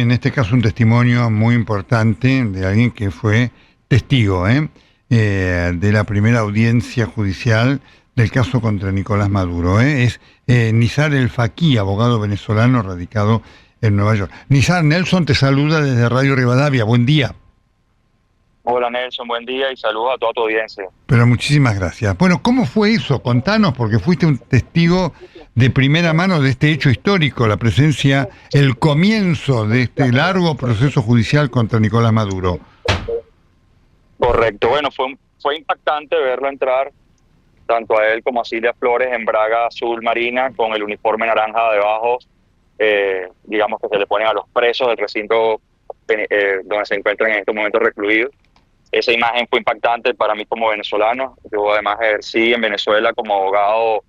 en este caso un testimonio muy importante de alguien que fue testigo de la primera audiencia judicial del caso contra Nicolás Maduro. Es Nizar El Faqui, abogado venezolano radicado en Nueva York. Nizar, Nelson te saluda desde Radio Rivadavia. Buen día. Hola Nelson, buen día y saludos a toda tu audiencia. Pero muchísimas gracias. Bueno, ¿cómo fue eso? Contanos, porque fuiste un testigo de primera mano de este hecho histórico, la presencia, el comienzo de este largo proceso judicial contra Nicolás Maduro. Correcto, bueno, fue impactante verlo entrar, tanto a él como a Cilia Flores, en braga azul marina, con el uniforme naranja debajo, digamos que se le ponen a los presos del recinto donde se encuentran en estos momentos recluidos. Esa imagen fue impactante para mí como venezolano. Yo además ejercí en Venezuela como abogado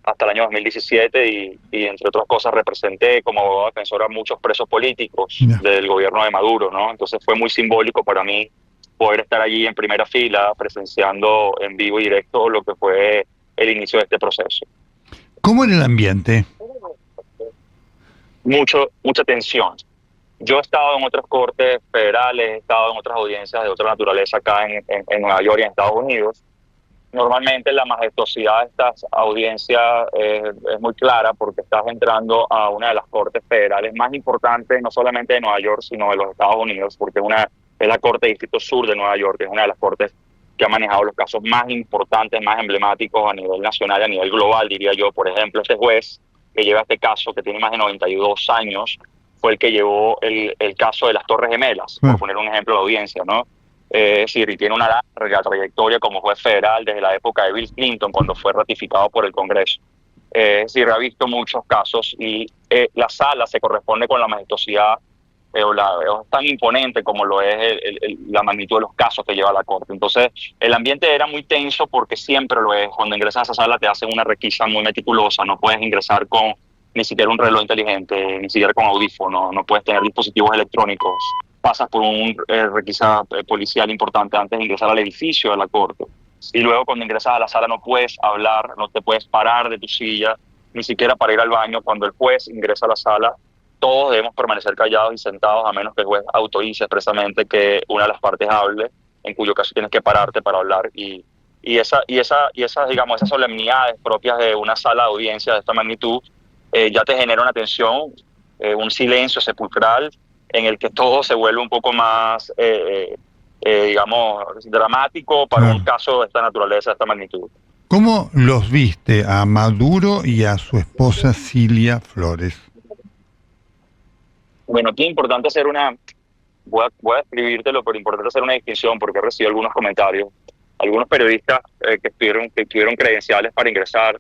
hasta el año 2017 y entre otras cosas representé como abogado defensor a muchos presos políticos del gobierno de Maduro, ¿no? Entonces fue muy simbólico para mí poder estar allí en primera fila presenciando en vivo y directo lo que fue el inicio de este proceso. ¿Cómo era el ambiente? Mucha tensión. Yo he estado en otras cortes federales, he estado en otras audiencias de otra naturaleza acá en Nueva York y en Estados Unidos. Normalmente la majestuosidad de estas audiencias es muy clara porque estás entrando a una de las cortes federales más importantes, no solamente de Nueva York, sino de los Estados Unidos, porque es la Corte de Distrito Sur de Nueva York, que es una de las cortes que ha manejado los casos más importantes, más emblemáticos a nivel nacional y a nivel global, diría yo. Por ejemplo, este juez que lleva este caso, que tiene más de 92 años, fue el que llevó el caso de las Torres Gemelas, por poner un ejemplo de la audiencia, ¿no? Es decir, y tiene una larga trayectoria como juez federal desde la época de Bill Clinton, cuando fue ratificado por el Congreso. Es decir, ha visto muchos casos y la sala se corresponde con la majestuosidad es tan imponente como lo es la magnitud de los casos que lleva la Corte. Entonces, el ambiente era muy tenso porque siempre lo es. Cuando ingresas a esa sala te hacen una requisa muy meticulosa, no puedes ingresar con ni siquiera un reloj inteligente, ni siquiera con audífono, no puedes tener dispositivos electrónicos. Pasas por un requisa policial importante antes de ingresar al edificio de la Corte. Y luego cuando ingresas a la sala no puedes hablar, no te puedes parar de tu silla, ni siquiera para ir al baño. Cuando el juez ingresa a la sala, todos debemos permanecer callados y sentados a menos que el juez autorice expresamente que una de las partes hable, en cuyo caso tienes que pararte para hablar. Y esas, digamos, esas solemnidades propias de una sala de audiencia de esta magnitud ya te genera una tensión, un silencio sepulcral en el que todo se vuelve un poco más, digamos, dramático para un caso de esta naturaleza, de esta magnitud. ¿Cómo los viste a Maduro y a su esposa Cilia Flores? Bueno, aquí es importante hacer voy a escribírtelo, pero importante hacer una distinción porque he recibido algunos comentarios. Algunos periodistas que tuvieron credenciales para ingresar,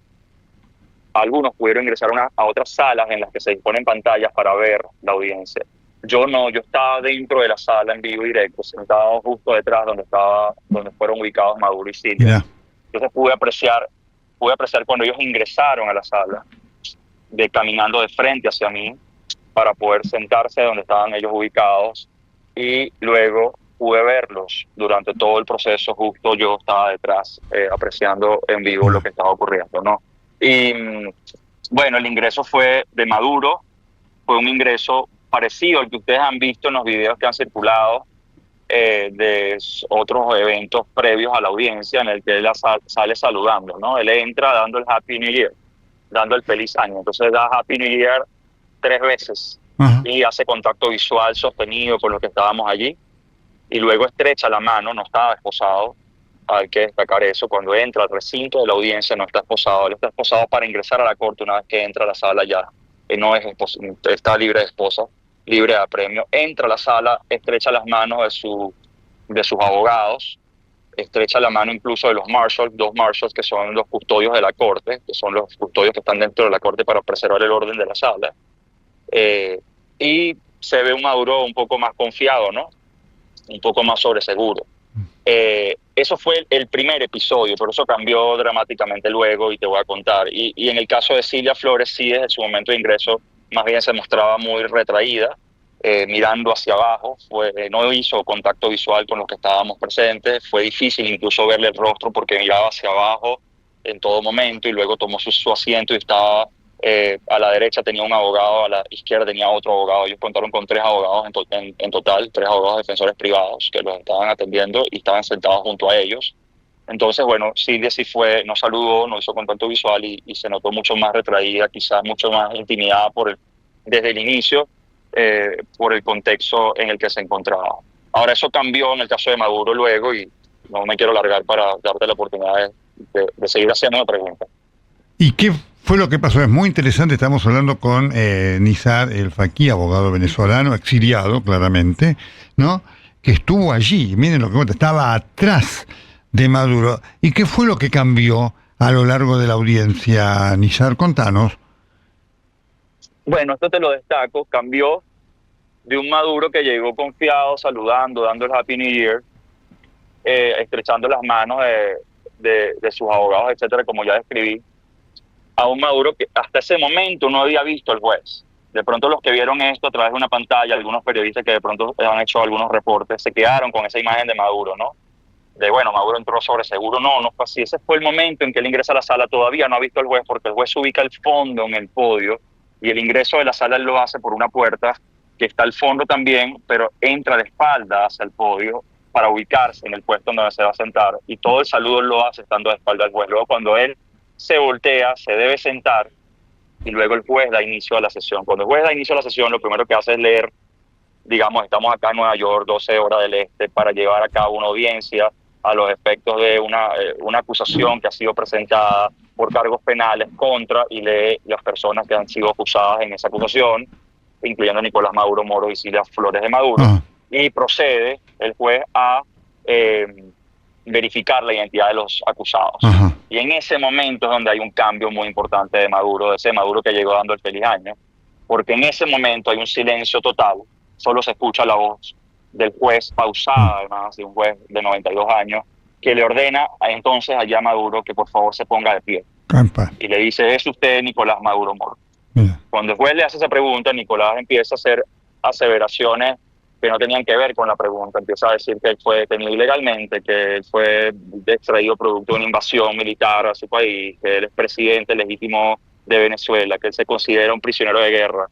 algunos pudieron ingresar a otras salas en las que se disponen pantallas para ver la audiencia. Yo no, yo estaba dentro de la sala en vivo y directo, sentado justo detrás donde fueron ubicados Maduro y Cilia. Yeah. Entonces pude apreciar cuando ellos ingresaron a la sala, caminando de frente hacia mí para poder sentarse donde estaban ellos ubicados, y luego pude verlos durante todo el proceso. Justo yo estaba detrás apreciando en vivo lo que estaba ocurriendo, ¿no? Y bueno, el ingreso fue de Maduro, fue un ingreso parecido al que ustedes han visto en los videos que han circulado de otros eventos previos a la audiencia, en el que él sale saludando, ¿no? Él entra dando el Happy New Year, dando el feliz año. Entonces da Happy New Year 3 veces y hace contacto visual sostenido con los que estábamos allí, y luego estrecha la mano. No estaba esposado, hay que destacar eso. Cuando entra al recinto de la audiencia no está esposado, él está esposado para ingresar a la corte. Una vez que entra a la sala ya no es está libre de esposa, libre de apremio. Entra a la sala, estrecha las manos de sus abogados, estrecha la mano incluso de los marshals, 2 marshals que son los custodios de la corte, que son los custodios que están dentro de la corte para preservar el orden de la sala. Y se ve un Maduro un poco más confiado, ¿no? Un poco más sobreseguro. Eso fue el primer episodio, pero eso cambió dramáticamente luego y te voy a contar. Y en el caso de Cilia Flores, sí, desde su momento de ingreso, más bien se mostraba muy retraída, mirando hacia abajo. No hizo contacto visual con los que estábamos presentes. Fue difícil incluso verle el rostro porque miraba hacia abajo en todo momento, y luego tomó su asiento y estaba a la derecha tenía un abogado, a la izquierda tenía otro abogado. Ellos contaron con 3 abogados en total, 3 abogados defensores privados que los estaban atendiendo y estaban sentados junto a ellos. Entonces, bueno, Silvia sí fue, no saludó, no hizo contacto visual y se notó mucho más retraída, quizás mucho más intimidada desde el inicio, por el contexto en el que se encontraba. Ahora, eso cambió en el caso de Maduro luego y no me quiero largar para darte la oportunidad de seguir haciendo una pregunta. ¿Y qué fue lo que pasó? Es muy interesante, estamos hablando con Nizar El Faqui, abogado venezolano, exiliado claramente, ¿no? Que estuvo allí, miren lo que cuenta, estaba atrás de Maduro. ¿Y qué fue lo que cambió a lo largo de la audiencia, Nizar? Contanos. Bueno, esto te lo destaco, cambió de un Maduro que llegó confiado, saludando, dando el Happy New Year, estrechando las manos de sus abogados, etcétera, como ya describí, a un Maduro que hasta ese momento no había visto al juez. De pronto los que vieron esto a través de una pantalla, algunos periodistas que de pronto han hecho algunos reportes, se quedaron con esa imagen de Maduro, ¿no? De bueno, Maduro entró sobre seguro. No fue así. Ese fue el momento en que él ingresa a la sala. Todavía no ha visto al juez porque el juez se ubica al fondo en el podio y el ingreso de la sala él lo hace por una puerta que está al fondo también, pero entra de espalda hacia el podio para ubicarse en el puesto donde se va a sentar, y todo el saludo lo hace estando de espalda al juez. Luego cuando él se voltea, se debe sentar y luego el juez da inicio a la sesión. Cuando el juez da inicio a la sesión, lo primero que hace es leer, digamos, estamos acá en Nueva York, 12 horas del este, para llevar a cabo una audiencia a los efectos de una acusación que ha sido presentada por cargos penales contra, y lee las personas que han sido acusadas en esa acusación, incluyendo a Nicolás Maduro Moros y Cilia Flores de Maduro, y procede el juez a verificar la identidad de los acusados. Y en ese momento es donde hay un cambio muy importante de Maduro, de ese Maduro que llegó dando el feliz año, porque en ese momento hay un silencio total, solo se escucha la voz del juez, pausada además, de un juez de 92 años, que le ordena entonces allá a Maduro que por favor se ponga de pie. Y le dice, ¿es usted Nicolás Maduro Moros? Cuando el juez le hace esa pregunta, Nicolás empieza a hacer aseveraciones que no tenían que ver con la pregunta. Empieza a decir que él fue detenido ilegalmente, que él fue extraído producto de una invasión militar a su país, que él es presidente legítimo de Venezuela, que él se considera un prisionero de guerra.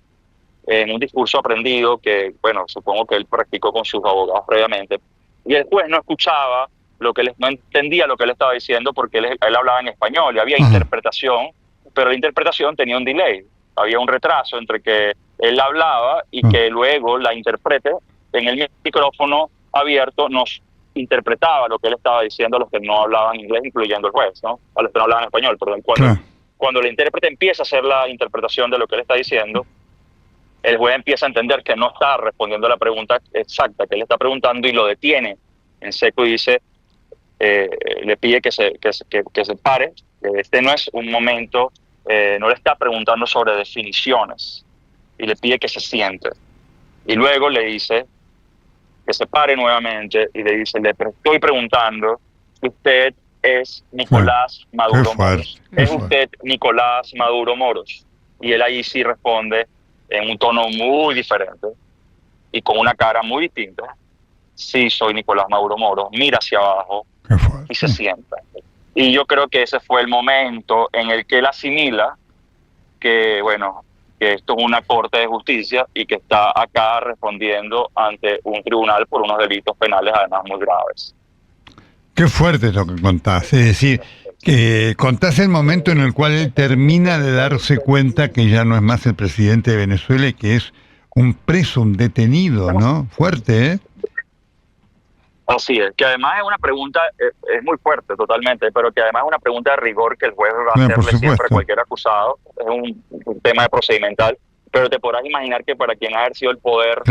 En un discurso aprendido que, bueno, supongo que él practicó con sus abogados previamente. Y el juez no escuchaba no entendía lo que él estaba diciendo porque él hablaba en español y había interpretación, pero la interpretación tenía un delay. Había un retraso entre que él hablaba y que luego la intérprete en el micrófono abierto nos interpretaba lo que él estaba diciendo a los que no hablaban inglés, incluyendo el juez, ¿no? A los que no hablaban español, perdón. Cuando la intérprete empieza a hacer la interpretación de lo que él está diciendo, el juez empieza a entender que no está respondiendo a la pregunta exacta que él está preguntando y lo detiene en seco y dice, le pide que se pare, que este no es un momento, no le está preguntando sobre definiciones, y le pide que se siente. Y luego le dice que se pare nuevamente y le dice, le estoy preguntando, ¿usted es Nicolás Maduro Moros? ¿Es usted Nicolás Maduro Moros? Y él ahí sí responde en un tono muy diferente y con una cara muy distinta. Sí, soy Nicolás Maduro Moros. Mira hacia abajo y se sienta. Y yo creo que ese fue el momento en el que él asimila que, bueno, que esto es una corte de justicia y que está acá respondiendo ante un tribunal por unos delitos penales además muy graves. Qué fuerte es lo que contás. Es decir, que contás el momento en el cual él termina de darse cuenta que ya no es más el presidente de Venezuela y que es un preso, un detenido, ¿no? Fuerte, ¿eh? Así es, que además es una pregunta, es muy fuerte totalmente, pero que además es una pregunta de rigor que el juez va a hacerle siempre a cualquier acusado. Es un tema de procedimental, pero te podrás imaginar que para quien ha ejercido el poder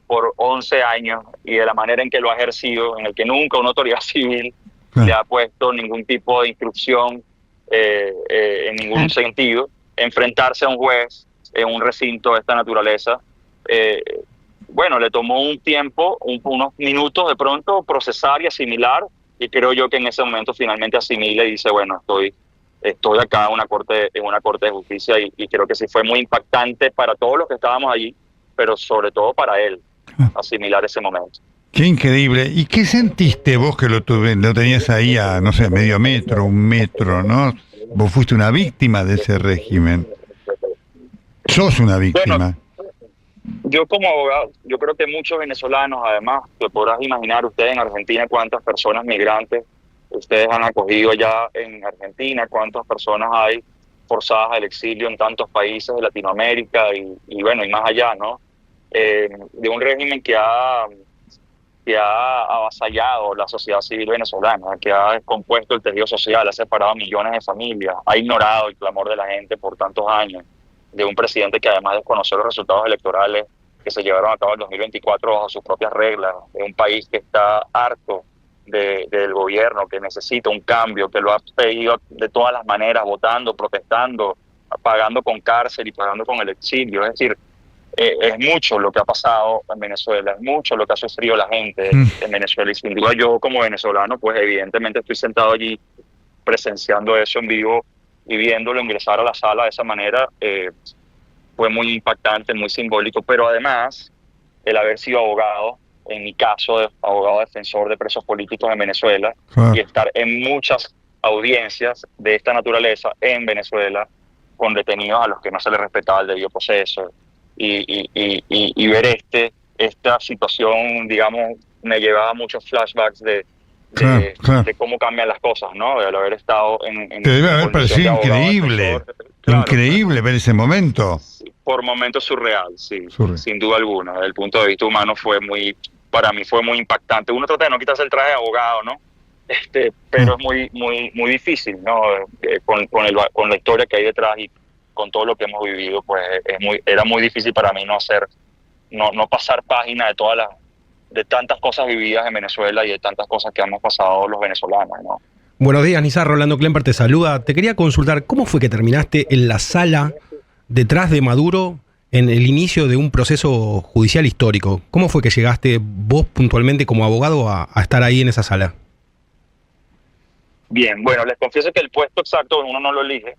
por 11 años y de la manera en que lo ha ejercido, en el que nunca una autoridad civil le ha puesto ningún tipo de instrucción en ningún sentido, enfrentarse a un juez en un recinto de esta naturaleza, bueno, le tomó un tiempo, unos minutos de pronto procesar y asimilar, y creo yo que en ese momento finalmente asimila y dice, bueno, estoy acá en una corte de justicia, y creo que sí fue muy impactante para todos los que estábamos allí, pero sobre todo para él, asimilar ese momento. Qué increíble. ¿Y qué sentiste vos que lo tenías ahí a, no sé, medio metro, un metro, ¿no? Vos fuiste una víctima de ese régimen. sos una víctima. Bueno, yo como abogado, yo creo que muchos venezolanos, además, te podrás imaginar usted en Argentina cuántas personas migrantes ustedes han acogido allá en Argentina, cuántas personas hay forzadas al exilio en tantos países de Latinoamérica y bueno, y más allá, ¿no? De un régimen que ha avasallado la sociedad civil venezolana, que ha descompuesto el tejido social, ha separado a millones de familias, ha ignorado el clamor de la gente por tantos años, de un presidente que además desconoció los resultados electorales que se llevaron a cabo en 2024 bajo sus propias reglas, de un país que está harto del gobierno, que necesita un cambio, que lo ha pedido de todas las maneras, votando, protestando, pagando con cárcel y pagando con el exilio. Es decir, es mucho lo que ha pasado en Venezuela, es mucho lo que ha sufrido la gente en Venezuela, y sin duda yo como venezolano, pues evidentemente estoy sentado allí presenciando eso en vivo y viéndolo ingresar a la sala de esa manera. Fue muy impactante, muy simbólico, pero además el haber sido abogado, en mi caso, abogado defensor de presos políticos en Venezuela, y estar en muchas audiencias de esta naturaleza en Venezuela con detenidos a los que no se les respetaba el debido proceso, y ver esta situación, digamos, me llevaba a muchos flashbacks de cómo cambian las cosas, ¿no? De haber estado en te debe haber parecido increíble, claro, increíble ver ese momento. Por momentos surreal, sí, sin duda alguna. Desde el punto de vista humano para mí fue muy impactante. Uno trata de no quitarse el traje de abogado, ¿no? Pero es muy difícil, ¿no? Con la historia que hay detrás y con todo lo que hemos vivido, pues era muy difícil para mí no pasar página de tantas cosas vividas en Venezuela y de tantas cosas que hemos pasado los venezolanos, ¿no? Buenos días, Nizar. Rolando Klemper te saluda. Te quería consultar, ¿cómo fue que terminaste en la sala detrás de Maduro en el inicio de un proceso judicial histórico? ¿Cómo fue que llegaste vos puntualmente como abogado a estar ahí en esa sala? Bien, bueno, les confieso que el puesto exacto uno no lo elige.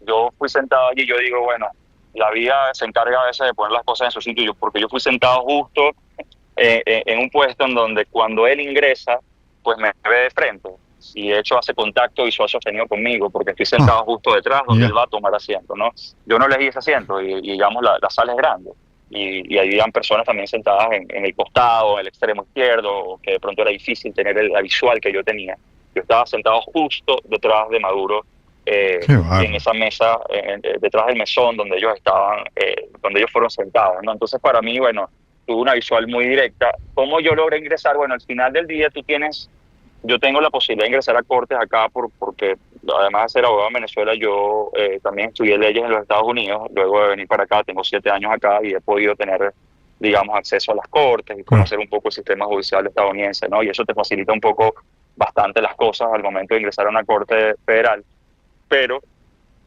Yo fui sentado allí y yo digo, bueno, la vida se encarga a veces de poner las cosas en su sitio, porque yo fui sentado justo en un puesto en donde cuando él ingresa, pues me ve de frente. Y de hecho hace contacto visual sostenido conmigo, porque estoy sentado justo detrás donde él va a tomar asiento, ¿no? Yo no elegí ese asiento y digamos la sala es grande. Y ahí habían personas también sentadas en el costado, en el extremo izquierdo, que de pronto era difícil tener la visual que yo tenía. Yo estaba sentado justo detrás de Maduro, en esa mesa, detrás del mesón donde ellos estaban, donde ellos fueron sentados, ¿no? Entonces para mí, bueno, tuve una visual muy directa. ¿Cómo yo logré ingresar? Bueno, al final del día yo tengo la posibilidad de ingresar a cortes acá porque además de ser abogado en Venezuela, yo también estudié leyes en los Estados Unidos. Luego de venir para acá, tengo 7 años acá y he podido tener, digamos, acceso a las cortes y conocer un poco el sistema judicial estadounidense, ¿no? Y eso te facilita un poco bastante las cosas al momento de ingresar a una corte federal. Pero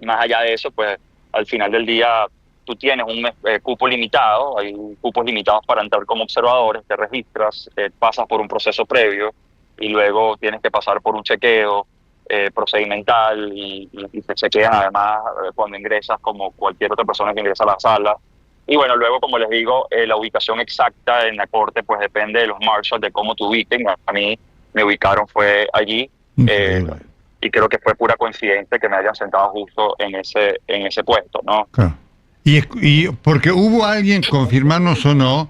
más allá de eso, pues al final del día tú tienes un cupo limitado, hay cupos limitados para entrar como observadores, te registras, pasas por un proceso previo y luego tienes que pasar por un chequeo procedimental y te chequean además cuando ingresas como cualquier otra persona que ingresa a la sala. Y bueno, luego, como les digo, la ubicación exacta en la corte pues depende de los marshals, de cómo te ubiquen. A mí me ubicaron fue allí. Y creo que fue pura coincidencia que me hayan sentado justo en ese puesto, ¿no? Claro. Y porque hubo alguien, confirmarnos o no,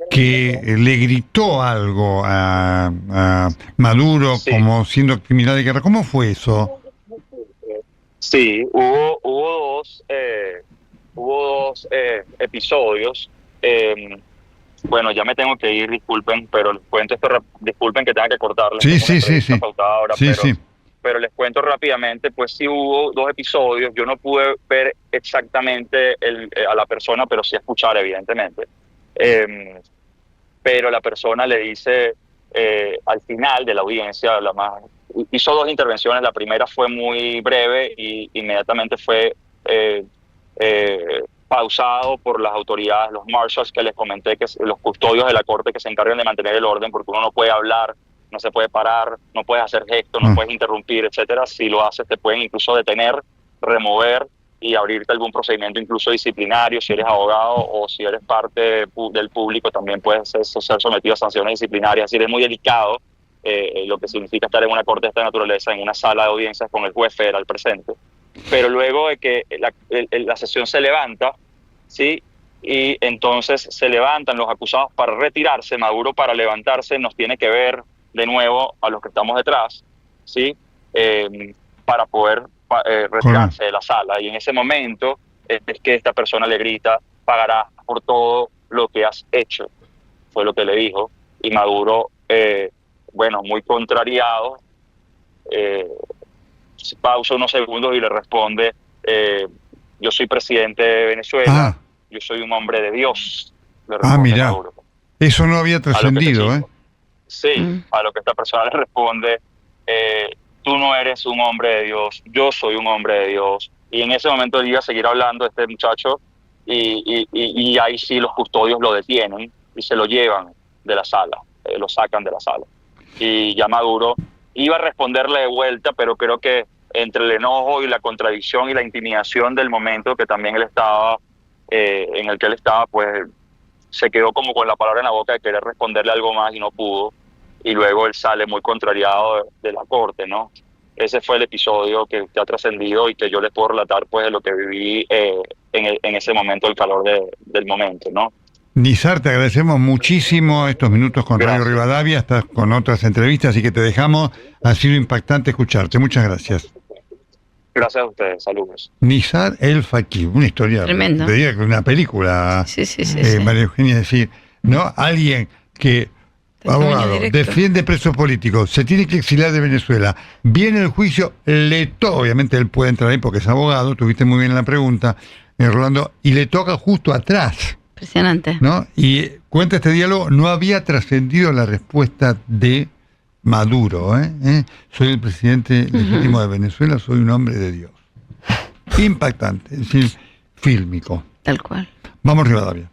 que le gritó algo a Maduro como siendo criminal de guerra. ¿Cómo fue eso? Sí, hubo dos episodios. Bueno, ya me tengo que ir, disculpen, pero les cuento esto, disculpen que tenga que cortarles. Sí. Ahora, pero les cuento rápidamente, pues sí hubo 2 episodios. Yo no pude ver exactamente a la persona, pero sí escuchar, evidentemente. Pero la persona le dice al final de la audiencia, hizo 2 intervenciones. La primera fue muy breve y inmediatamente fue pausado por las autoridades, los marshals que les comenté, que los custodios de la corte que se encargan de mantener el orden, porque uno no puede hablar, no se puede parar, no puedes hacer gestos, no puedes interrumpir, etcétera. Si lo haces, te pueden incluso detener, remover y abrirte algún procedimiento incluso disciplinario. Si eres abogado o si eres parte del público, también puedes ser sometido a sanciones disciplinarias. Es decir, es muy delicado lo que significa estar en una corte de esta naturaleza, en una sala de audiencias con el juez federal presente. Pero luego de que la sesión se levanta, ¿sí? Y entonces se levantan los acusados para retirarse, Maduro para levantarse nos tiene que ver de nuevo a los que estamos detrás, ¿sí? Para poder retirarse de la sala. Y en ese momento es que esta persona le grita: pagarás por todo lo que has hecho, fue lo que le dijo. Y Maduro, bueno, muy contrariado, pausa unos segundos y le responde: yo soy presidente de Venezuela, yo soy un hombre de Dios, le responde mira, Maduro. Eso no había trascendido, Sí, a lo que esta persona le responde: tú no eres un hombre de Dios, yo soy un hombre de Dios. Y en ese momento él iba a seguir hablando este muchacho y ahí sí los custodios lo detienen y se lo llevan de la sala, lo sacan de la sala. Y ya Maduro iba a responderle de vuelta, pero creo que entre el enojo y la contradicción y la intimidación del momento que también él estaba, en el que él estaba, pues se quedó como con la palabra en la boca de querer responderle algo más y no pudo. Y luego él sale muy contrariado de la corte, ¿no? Ese fue el episodio que ha trascendido y que yo les puedo relatar, pues, de lo que viví en ese momento, el calor del momento, ¿no? Nizar, te agradecemos muchísimo estos minutos con Radio Rivadavia, estás con otras entrevistas, así que te dejamos. Ha sido impactante escucharte. Muchas gracias. Gracias a ustedes, saludos. Nizar El Fakir, una historia, tremendo. Te diría que una película, Sí. María Eugenia, es decir, ¿no? Alguien que, abogado, defiende presos políticos, se tiene que exiliar de Venezuela, viene el juicio, obviamente él puede entrar ahí porque es abogado, tuviste muy bien la pregunta, Rolando, y le toca justo atrás. Impresionante. ¿No? Y cuenta este diálogo, no había trascendido la respuesta de Maduro, soy el presidente legítimo de Venezuela, soy un hombre de Dios. Impactante, es decir, fílmico. Tal cual. Vamos Rivadavia.